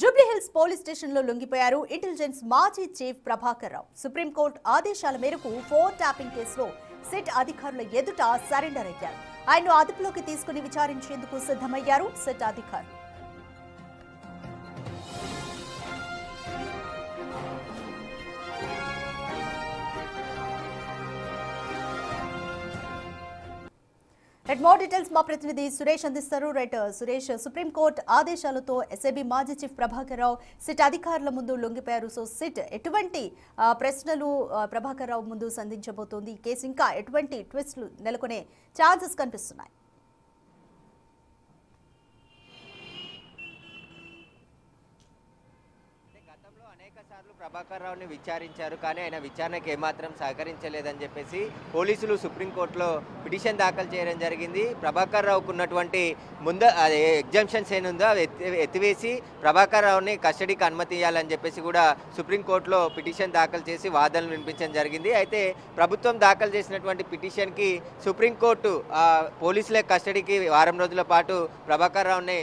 Jubilee Hills police స్టేషన్లో లొంగిపోయారు intelligence మాజీ chief Prabhakar Rao. Supreme court ఆదేశాల మేరకు ఫోన్ ట్యాపింగ్ కేసులో సిట్ అధికారుల ఎదుట సరెండర్ అయ్యారు. ఆయన్ను అదుపులోకి తీసుకుని విచారించేందుకు సిద్ధమయ్యారు సిట్ అధికారులు. మోర్ డీటెయిల్స్ మా ప్రతినిధి సురేష్ అందిస్తారు. సురేష్, సుప్రీంకోర్టు ఆదేశాలతో ఎస్ఐబి మాజీ చీఫ్ ప్రభాకర్ రావు సిట్ అధికారుల ముందు లొంగిపోయారు. సో సిట్ ఎటువంటి ప్రశ్నలు ప్రభాకర్ రావు ముందు సంధించబోతోంది? ఈ కేసు ఇంకా ఎటువంటి ట్విస్టులు నెలకొనే ఛాన్సెస్ కనిపిస్తున్నాయి? ప్రభాకర్ రావుని విచారించారు, కానీ ఆయన విచారణకు ఏమాత్రం సహకరించలేదని చెప్పేసి పోలీసులు సుప్రీంకోర్టులో పిటిషన్ దాఖలు చేయడం జరిగింది. ప్రభాకర్ రావుకు ఉన్నటువంటి ఎగ్జామ్షన్స్ ఏనుందో అవి ఎత్తివేసి ప్రభాకర్ రావుని కస్టడీకి అనుమతి ఇవ్వాలని చెప్పేసి కూడా సుప్రీంకోర్టులో పిటిషన్ దాఖలు చేసి వాదనలు వినిపించడం జరిగింది. అయితే ప్రభుత్వం దాఖలు చేసినటువంటి పిటిషన్కి సుప్రీంకోర్టు పోలీసుల కస్టడీకి వారం రోజుల పాటు ప్రభాకర్ రావుని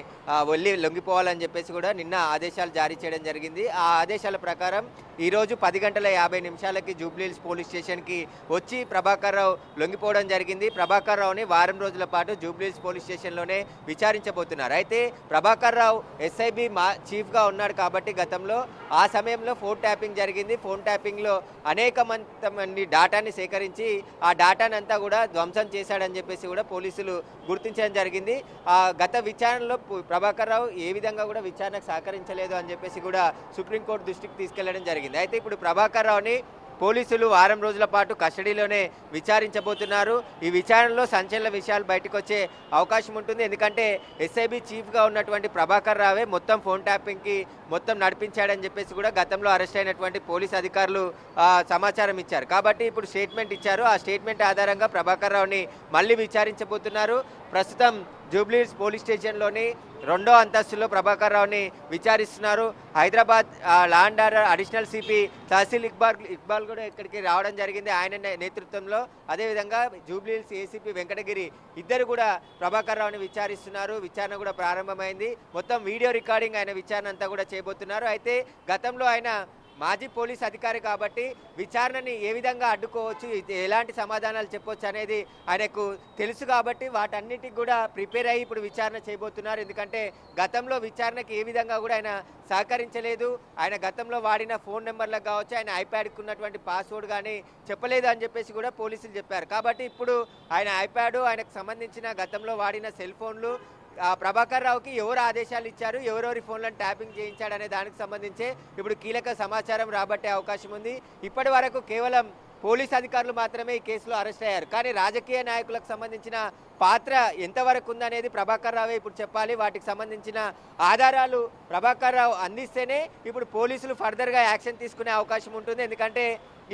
లొంగిపోవాలని చెప్పేసి కూడా నిన్న ఆదేశాలు జారీ చేయడం జరిగింది. ఆ ఆదేశాల ప్రకారం ఈరోజు 10:50 జూబ్లీహిల్స్ పోలీస్ స్టేషన్కి వచ్చి ప్రభాకర్ రావు లొంగిపోవడం జరిగింది. ప్రభాకర్ రావుని వారం రోజుల పాటు జూబ్లీహిల్స్ పోలీస్ స్టేషన్లోనే విచారించబోతున్నారు. అయితే ప్రభాకర్ రావు ఎస్ఐబి చీఫ్గా ఉన్నాడు కాబట్టి గతంలో ఆ సమయంలో ఫోన్ ట్యాపింగ్ జరిగింది. ఫోన్ ట్యాపింగ్లో అనేక మంది డాటాని సేకరించి ఆ డాటాని అంతా కూడా ధ్వంసం చేశాడని చెప్పేసి కూడా పోలీసులు గుర్తించడం జరిగింది. గత విచారణలో ప్రభాకర్ రావు ఏ విధంగా కూడా విచారణకు సహకరించలేదు అని చెప్పేసి కూడా సుప్రీంకోర్టు దృష్టికి తీసుకెళ్లడం జరిగింది. అయితే ఇప్పుడు ప్రభాకర్ రావుని పోలీసులు వారం రోజుల పాటు కస్టడీలోనే విచారించబోతున్నారు. ఈ విచారణలో సంచలన విషయాలు బయటకు వచ్చే అవకాశం ఉంటుంది. ఎందుకంటే ఎస్ఐబి చీఫ్గా ఉన్నటువంటి ప్రభాకర్ రావే మొత్తం ఫోన్ ట్యాపింగ్కి మొత్తం నడిపించాడని చెప్పేసి కూడా గతంలో అరెస్ట్ అయినటువంటి పోలీస్ అధికారులు సమాచారం ఇచ్చారు. కాబట్టి ఇప్పుడు స్టేట్మెంట్ ఇచ్చారు. ఆ స్టేట్మెంట్ ఆధారంగా ప్రభాకర్ రావుని మళ్ళీ విచారించబోతున్నారు. ప్రస్తుతం జూబ్లీహిల్స్ పోలీస్ స్టేషన్లోని 2వ అంతస్తులో ప్రభాకర్ రావుని విచారిస్తున్నారు. Hyderabad law and order additional CP Tahseel Iqbal కూడా ఇక్కడికి రావడం జరిగింది ఆయన నేతృత్వంలో. అదేవిధంగా జూబ్లీహిల్స్ ఏసీపీ వెంకటగిరి ఇద్దరు కూడా ప్రభాకర్ రావుని విచారిస్తున్నారు. విచారణ కూడా ప్రారంభమైంది. మొత్తం వీడియో రికార్డింగ్ ఆయన విచారణ అంతా కూడా చేయబోతున్నారు. అయితే గతంలో ఆయన మాజీ పోలీస్ అధికారి కాబట్టి విచారణని ఏ విధంగా అడ్డుకోవచ్చు, ఎలాంటి సమాధానాలు చెప్పొచ్చు అనేది ఆయనకు తెలుసు కాబట్టి వాటన్నిటికి కూడా ప్రిపేర్ అయ్యి ఇప్పుడు విచారణ చేయబోతున్నారు. ఎందుకంటే గతంలో విచారణకి ఏ విధంగా కూడా ఆయన సహకరించలేదు. ఆయన గతంలో వాడిన ఫోన్ నెంబర్లకు కావచ్చు, ఆయన ఐప్యాడ్కి ఉన్నటువంటి పాస్వర్డ్ కానీ చెప్పలేదు అని చెప్పేసి కూడా పోలీసులు చెప్పారు. కాబట్టి ఇప్పుడు ఆయన ఐప్యాడ్, ఆయనకు సంబంధించిన గతంలో వాడిన సెల్ ఫోన్లు, ప్రభాకర్ రావుకి ఎవరు ఆదేశాలు ఇచ్చారు, ఎవరెవరి ఫోన్లను ట్యాపింగ్ చేయించాడనే దానికి సంబంధించి ఇప్పుడు కీలక సమాచారం రాబట్టే అవకాశం ఉంది. ఇప్పటి వరకు కేవలం పోలీస్ అధికారులు మాత్రమే ఈ కేసులో అరెస్ట్ అయ్యారు. కానీ రాజకీయ నాయకులకు సంబంధించిన పాత్ర ఎంతవరకు ఉందనేది ప్రభాకర్ రావే ఇప్పుడు చెప్పాలి. వాటికి సంబంధించిన ఆధారాలు ప్రభాకర్ రావు అందిస్తేనే ఇప్పుడు పోలీసులు ఫర్దర్గా యాక్షన్ తీసుకునే అవకాశం ఉంటుంది. ఎందుకంటే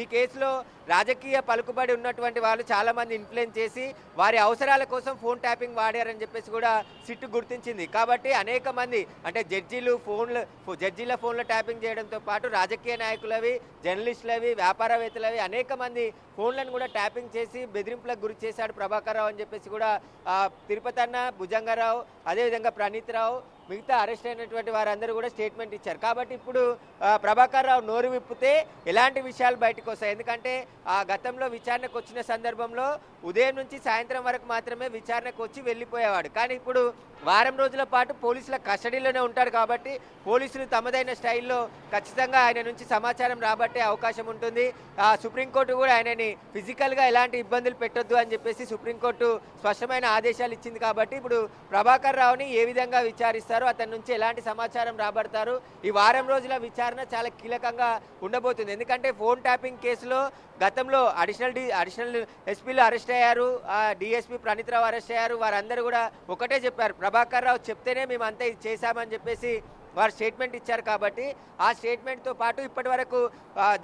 ఈ కేసులో రాజకీయ పలుకుబడి ఉన్నటువంటి వాళ్ళు చాలామంది ఇన్ఫ్లుయెన్స్ చేసి వారి అవసరాల కోసం ఫోన్ ట్యాపింగ్ వాడారని చెప్పేసి కూడా సిట్టు గుర్తించింది. కాబట్టి అనేక మంది అంటే జడ్జీల ఫోన్లో ట్యాపింగ్ చేయడంతో పాటు రాజకీయ నాయకులవి, జర్నలిస్టులవి, వ్యాపారవేత్తలవి అనేక మంది ఫోన్లను కూడా ట్యాపింగ్ చేసి బెదిరింపులకు గురి చేశాడు ప్రభాకర్ రావు అని చెప్పేసి కూడా తిరుపతి అన్న, భుజంగారావు, అదేవిధంగా ప్రణీత్ రావు, మిగతా అరెస్ట్ అయినటువంటి వారందరూ కూడా స్టేట్మెంట్ ఇచ్చారు. కాబట్టి ఇప్పుడు ప్రభాకర్ రావు నోరు విప్పితే ఎలాంటి విషయాలు బయటకు వస్తాయి? ఎందుకంటే గతంలో విచారణకు వచ్చిన సందర్భంలో ఉదయం నుంచి సాయంత్రం వరకు మాత్రమే విచారణకు వచ్చి వెళ్ళిపోయేవాడు. కానీ ఇప్పుడు వారం రోజుల పాటు పోలీసుల కస్టడీలోనే ఉంటాడు. కాబట్టి పోలీసులు తమదైన స్టైల్లో ఖచ్చితంగా ఆయన నుంచి సమాచారం రాబట్టే అవకాశం ఉంటుంది. సుప్రీంకోర్టు కూడా ఆయనని ఫిజికల్గా ఎలాంటి ఇబ్బందులు పెట్టొద్దు అని చెప్పేసి సుప్రీంకోర్టు స్పష్టమైన ఆదేశాలు ఇచ్చింది. కాబట్టి ఇప్పుడు ప్రభాకర్ రావుని ఏ విధంగా విచారిస్తారు, అతని నుంచి ఎలాంటి సమాచారం రాబడతారు, ఈ వారం రోజుల విచారణ చాలా కీలకంగా ఉండబోతుంది. ఎందుకంటే ఫోన్ ట్యాపింగ్ కేసులో గతంలో అడిషనల్ ఎస్పీలు అరెస్ట్ అయ్యారు, డిఎస్పీ ప్రణీత్ రావు అరెస్ట్ అయ్యారు. వారందరూ కూడా ఒకటే చెప్పారు, ప్రభాకర్ రావు చెప్తేనే మేమంతా ఇది చేశామని చెప్పేసి వారు స్టేట్మెంట్ ఇచ్చారు. కాబట్టి ఆ స్టేట్మెంట్తో పాటు ఇప్పటి వరకు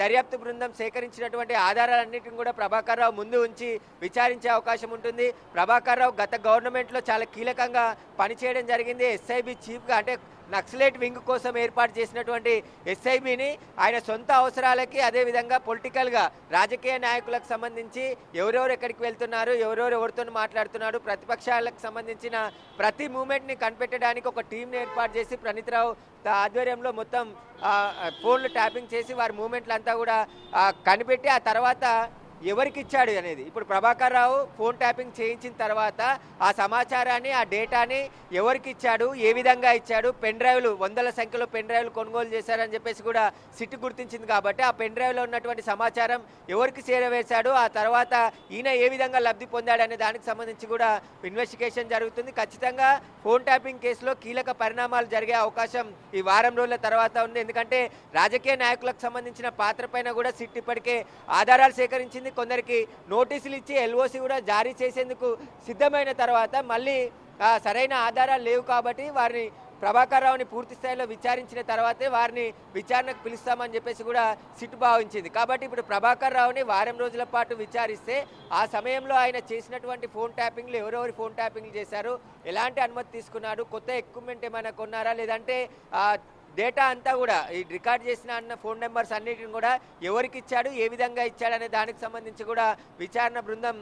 దర్యాప్తు బృందం సేకరించినటువంటి ఆధారాలన్నింటిని కూడా ప్రభాకర్ రావు ముందు ఉంచి విచారించే అవకాశం ఉంటుంది. ప్రభాకర్ రావు గత గవర్నమెంట్లో చాలా కీలకంగా పనిచేయడం జరిగింది. ఎస్ఐబి చీఫ్గా అంటే నక్సలైట్ వింగ్ కోసం ఏర్పాటు చేసినటువంటి ఎస్ఐబిని ఆయన సొంత అవసరాలకి, అదేవిధంగా పొలిటికల్గా రాజకీయ నాయకులకు సంబంధించి ఎవరెవరు ఎక్కడికి వెళ్తున్నారు, ఎవరితో మాట్లాడుతున్నారు, ప్రతిపక్షాలకు సంబంధించిన ప్రతి మూమెంట్ని కనిపెట్టడానికి ఒక టీంని ఏర్పాటు చేసి ప్రణీత్ రావు ఆధ్వర్యంలో మొత్తం ఫోన్లు ట్యాపింగ్ చేసి వారి మూమెంట్లు అంతా కూడా కనిపెట్టి ఆ తర్వాత ఎవరికి ఇచ్చాడు అనేది ఇప్పుడు ప్రభాకర్ రావు ఫోన్ ట్యాపింగ్ చేయించిన తర్వాత ఆ సమాచారాన్ని, ఆ డేటాని ఎవరికి ఇచ్చాడు, ఏ విధంగా ఇచ్చాడు, పెన్ డ్రైవ్లు వందల సంఖ్యలో పెన్ డ్రైవ్లు కొనుగోలు చేశారని చెప్పేసి కూడా సిట్ గుర్తించింది. కాబట్టి ఆ పెన్ డ్రైవ్లో ఉన్నటువంటి సమాచారం ఎవరికి చేరవేశాడు, ఆ తర్వాత ఈయన ఏ విధంగా లబ్ధి పొందాడు అనే దానికి సంబంధించి కూడా ఇన్వెస్టిగేషన్ జరుగుతుంది. ఖచ్చితంగా ఫోన్ ట్యాపింగ్ కేసులో కీలక పరిణామాలు జరిగే అవకాశం ఈ వారం రోజుల తర్వాత ఉంది. ఎందుకంటే రాజకీయ నాయకులకు సంబంధించిన పాత్ర పైన కూడా సిట్ ఇప్పటికే ఆధారాలు సేకరించింది. కొందరికి నోటీసులు ఇచ్చి ఎల్ఓసి కూడా జారీ చేసేందుకు సిద్ధమైన తర్వాత మళ్ళీ సరైన ఆధారాలు లేవు కాబట్టి వారిని ప్రభాకర్ రావుని పూర్తి స్థాయిలో విచారించిన తర్వాతే వారిని విచారణకు పిలుస్తామని చెప్పేసి కూడా సిట్ భావించింది. కాబట్టి ఇప్పుడు ప్రభాకర్ రావుని వారం రోజుల పాటు విచారిస్తే ఆ సమయంలో ఆయన చేసినటువంటి ఫోన్ ట్యాపింగ్లు ఎవరెవరి ఫోన్ ట్యాపింగ్లు చేశారు, ఎలాంటి అనుమతి తీసుకున్నాడు, కొత్త ఎక్విప్మెంట్ ఏమైనా కొన్నారా, లేదంటే డేటా అంతా కూడా ఈ రికార్డ్ చేసిన అన్న ఫోన్ నెంబర్స్ అన్నిటిని కూడా ఎవరికి ఇచ్చాడు, ఏ విధంగా ఇచ్చాడు అనే దానికి సంబంధించి కూడా విచారణ బృందం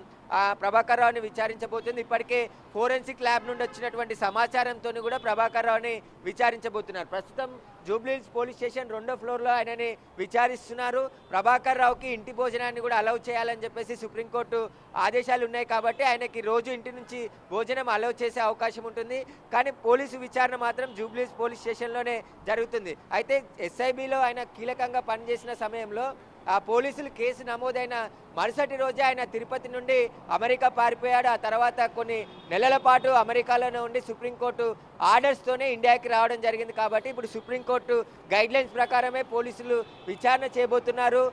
ప్రభాకర్ రావుని విచారించబోతుంది. ఇప్పటికే ఫోరెన్సిక్ ల్యాబ్ నుండి వచ్చినటువంటి సమాచారంతో కూడా ప్రభాకర్ రావుని విచారించబోతున్నారు. ప్రస్తుతం జూబ్లీహిల్స్ పోలీస్ స్టేషన్ 2వ ఫ్లోర్లో ఆయనని విచారిస్తున్నారు. ప్రభాకర్ రావుకి ఇంటి భోజనాన్ని కూడా అలౌ చేయాలని చెప్పేసి సుప్రీంకోర్టు ఆదేశాలు ఉన్నాయి కాబట్టి ఆయనకి రోజు ఇంటి నుంచి భోజనం అలౌ చేసే అవకాశం ఉంటుంది. కానీ పోలీసు విచారణ మాత్రం జూబ్లీహిల్స్ పోలీస్ స్టేషన్లోనే జరుగుతుంది. అయితే ఎస్ఐబిలో ఆయన కీలకంగా పనిచేసిన సమయంలో ఆ పోలీసులు కేసు నమోదైన మరుసటి రోజే ఆయన తిరుపతి నుండి అమెరికా పారిపోయాడు. ఆ తర్వాత కొన్ని నెలల పాటు అమెరికాలోనే ఉండి సుప్రీంకోర్టు ఆర్డర్స్తోనే ఇండియాకి రావడం జరిగింది. కాబట్టి ఇప్పుడు సుప్రీంకోర్టు గైడ్లైన్స్ ప్రకారమే పోలీసులు విచారణ చేయబోతున్నారు.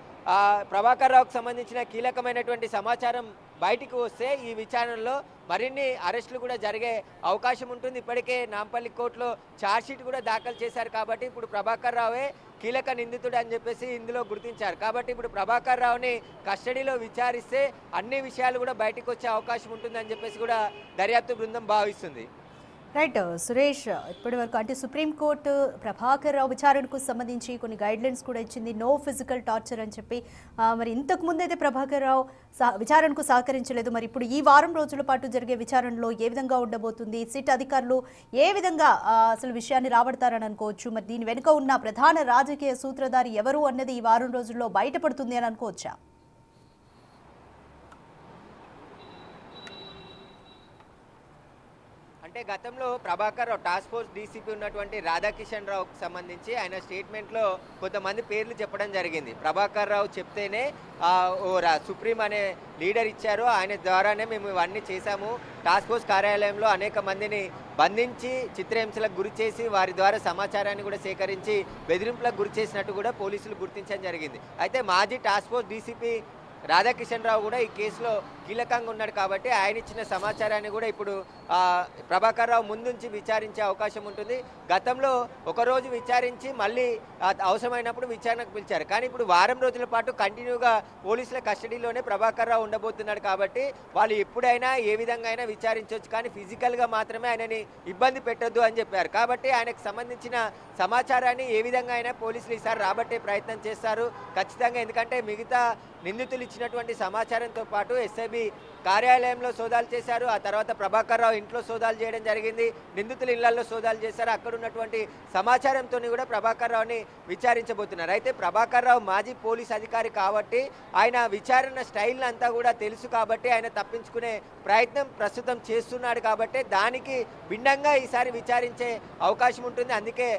ప్రభాకర్ రావుకు సంబంధించిన కీలకమైనటువంటి సమాచారం బయటికి వస్తే ఈ విచారణలో మరిన్ని అరెస్టులు కూడా జరిగే అవకాశం ఉంటుంది. ఇప్పటికే నాంపల్లి కోర్టులో ఛార్జ్షీట్ కూడా దాఖలు చేశారు. కాబట్టి ఇప్పుడు ప్రభాకర్ రావే కీలక నిందితుడు అని చెప్పేసి ఇందులో గుర్తించారు. కాబట్టి ఇప్పుడు ప్రభాకర్ రావుని కస్టడీలో విచారిస్తే అన్ని విషయాలు కూడా బయటకు వచ్చే అవకాశం ఉంటుందని చెప్పేసి కూడా దర్యాప్తు బృందం భావిస్తుంది. రైట్ సురేష్, ఇప్పటి వరకు అంటే సుప్రీంకోర్టు ప్రభాకర్ రావు విచారణకు సంబంధించి కొన్ని గైడ్లైన్స్ కూడా ఇచ్చింది, నో ఫిజికల్ టార్చర్ అని చెప్పి. మరి ఇంతకు ముందు అయితే ప్రభాకర్ రావు విచారణకు సహకరించలేదు. మరి ఇప్పుడు ఈ వారం రోజుల పాటు జరిగే విచారణలో ఏ విధంగా ఉండబోతుంది, సిట్ అధికారులు ఏ విధంగా అసలు విషయాన్ని రాబడతారని అనుకోవచ్చు. మరి దీని వెనుక ఉన్న ప్రధాన రాజకీయ సూత్రధారి ఎవరు అన్నది ఈ వారం రోజుల్లో బయటపడుతుంది అని అనుకోవచ్చా? అంటే గతంలో Prabhakar Rao task force DCP ఉన్నటువంటి రాధాకిషన్ రావుకి సంబంధించి ఆయన స్టేట్మెంట్లో కొంతమంది పేర్లు చెప్పడం జరిగింది. ప్రభాకర్ రావు చెప్తేనే సుప్రీం అనే లీడర్ ఇచ్చారు, ఆయన ద్వారానే మేము ఇవన్నీ చేశాము, టాస్క్ ఫోర్స్ కార్యాలయంలో అనేక మందిని బంధించి చిత్రహింసలకు గురి చేసి వారి ద్వారా సమాచారాన్ని కూడా సేకరించి బెదిరింపులకు గురి చేసినట్టు కూడా పోలీసులు గుర్తించడం జరిగింది. అయితే మాజీ టాస్క్ ఫోర్స్ డీసీపీ రాధాకిషన్ రావు కూడా ఈ కేసులో కీలకంగా ఉన్నాడు కాబట్టి ఆయన ఇచ్చిన సమాచారాన్ని కూడా ఇప్పుడు ప్రభాకర్ రావు ముందుంచి విచారించే అవకాశం ఉంటుంది. గతంలో ఒకరోజు విచారించి మళ్ళీ అవసరమైనప్పుడు విచారణకు పిలిచారు. కానీ ఇప్పుడు వారం రోజుల పాటు కంటిన్యూగా పోలీసుల కస్టడీలోనే ప్రభాకర్ రావు ఉండబోతున్నాడు కాబట్టి వాళ్ళు ఎప్పుడైనా ఏ విధంగా అయినా విచారించవచ్చు, కానీ ఫిజికల్గా మాత్రమే ఆయనని ఇబ్బంది పెట్టొద్దు అని చెప్పారు. కాబట్టి ఆయనకు సంబంధించిన సమాచారాన్ని ఏ విధంగా అయినా పోలీసులు ఈసారి రాబట్టే ప్రయత్నం చేస్తారు ఖచ్చితంగా. ఎందుకంటే మిగతా నిందితులు ఇచ్చినటువంటి సమాచారంతో పాటు ఎస్ఐబి కార్యాలయంలో సోదాలు చేశారు. ఆ తర్వాత ప్రభాకర్ రావు ఇంట్లో సోదాలు చేయడం జరిగింది, నిందితుల ఇళ్లలో సోదాలు చేశారు. అక్కడ ఉన్నటువంటి సమాచారంతో కూడా ప్రభాకర్ రావుని విచారించబోతున్నారు. అయితే ప్రభాకర్ రావు మాజీ పోలీస్ అధికారి కాబట్టి ఆయన విచారణ స్టైల్ అంతా కూడా తెలుసు కాబట్టి ఆయన తప్పించుకునే ప్రయత్నం ప్రస్తుతం చేస్తున్నాడు. కాబట్టి దానికి భిన్నంగా ఈసారి విచారించే అవకాశం ఉంటుంది. అందుకే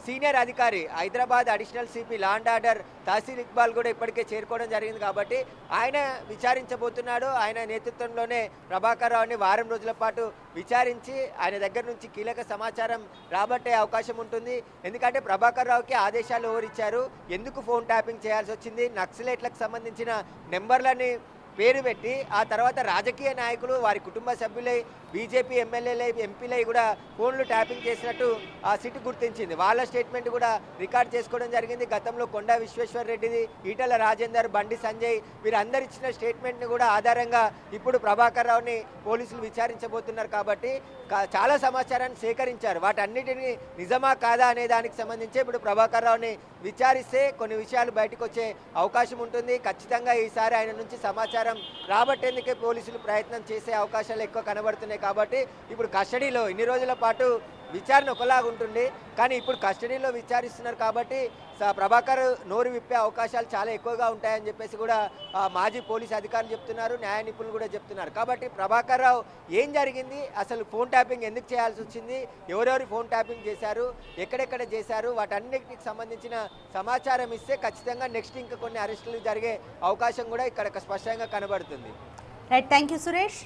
సీనియర్ అధికారి Hyderabad additional CP law and order tehsil Iqbal కూడా ఇప్పటికే చేరుకోవడం జరిగింది. కాబట్టి ఆయన విచారించబోతున్నాడు. ఆయన నేతృత్వంలోనే ప్రభాకర్ రావుని వారం రోజుల పాటు విచారించి ఆయన దగ్గర నుంచి కీలక సమాచారం రాబట్టే అవకాశం ఉంటుంది. ఎందుకంటే ప్రభాకర్ రావుకి ఆదేశాలు ఎవరిచ్చారు, ఎందుకు ఫోన్ ట్యాపింగ్ చేయాల్సి వచ్చింది, నక్సలైట్లకు సంబంధించిన నెంబర్లని పేరు పెట్టి ఆ తర్వాత రాజకీయ నాయకులు వారి కుటుంబ సభ్యులై బీజేపీ ఎమ్మెల్యేలై ఎంపీలై కూడా ఫోన్లు ట్యాపింగ్ చేసినట్టు ఆ సిట్ గుర్తించింది. వాళ్ళ స్టేట్మెంట్ కూడా రికార్డ్ చేసుకోవడం జరిగింది. గతంలో కొండా విశ్వేశ్వర్ రెడ్డిది, ఈటల రాజేందర్, బండి సంజయ్ వీరందరు ఇచ్చిన స్టేట్మెంట్ని కూడా ఆధారంగా ఇప్పుడు ప్రభాకర్ రావుని పోలీసులు విచారించబోతున్నారు. కాబట్టి చాలా సమాచారాన్ని సేకరించారు. వాటన్నిటిని నిజమా కాదా అనే దానికి సంబంధించి ఇప్పుడు ప్రభాకర్ రావుని విచారిస్తే కొన్ని విషయాలు బయటకు వచ్చే అవకాశం ఉంటుంది. ఖచ్చితంగా ఈసారి ఆయన నుంచి సమాచారం రాబట్టేందుకే పోలీసులు ప్రయత్నం చేసే అవకాశాలు ఎక్కువ కనబడుతున్నాయి. కాబట్టి ఇప్పుడు కస్టడీలో ఇన్ని రోజుల పాటు విచారణ ఒకలాగా ఉంటుంది, కానీ ఇప్పుడు కస్టడీలో విచారిస్తున్నారు కాబట్టి ప్రభాకర్ నోరు విప్పే అవకాశాలు చాలా ఎక్కువగా ఉంటాయని చెప్పేసి కూడా మాజీ పోలీస్ అధికారులు చెప్తున్నారు, న్యాయ నిపుణులు కూడా చెప్తున్నారు. కాబట్టి ప్రభాకర్ రావు ఏం జరిగింది, అసలు ఫోన్ ట్యాపింగ్ ఎందుకు చేయాల్సి వచ్చింది, ఎవరెవరు ఫోన్ ట్యాపింగ్ చేశారు, ఎక్కడెక్కడ చేశారు, వాటన్నిటికి సంబంధించిన సమాచారం ఇస్తే ఖచ్చితంగా నెక్స్ట్ ఇంకా కొన్ని అరెస్టులు జరిగే అవకాశం కూడా ఇక్కడ స్పష్టంగా కనబడుతుంది. Right, thank you Suresh.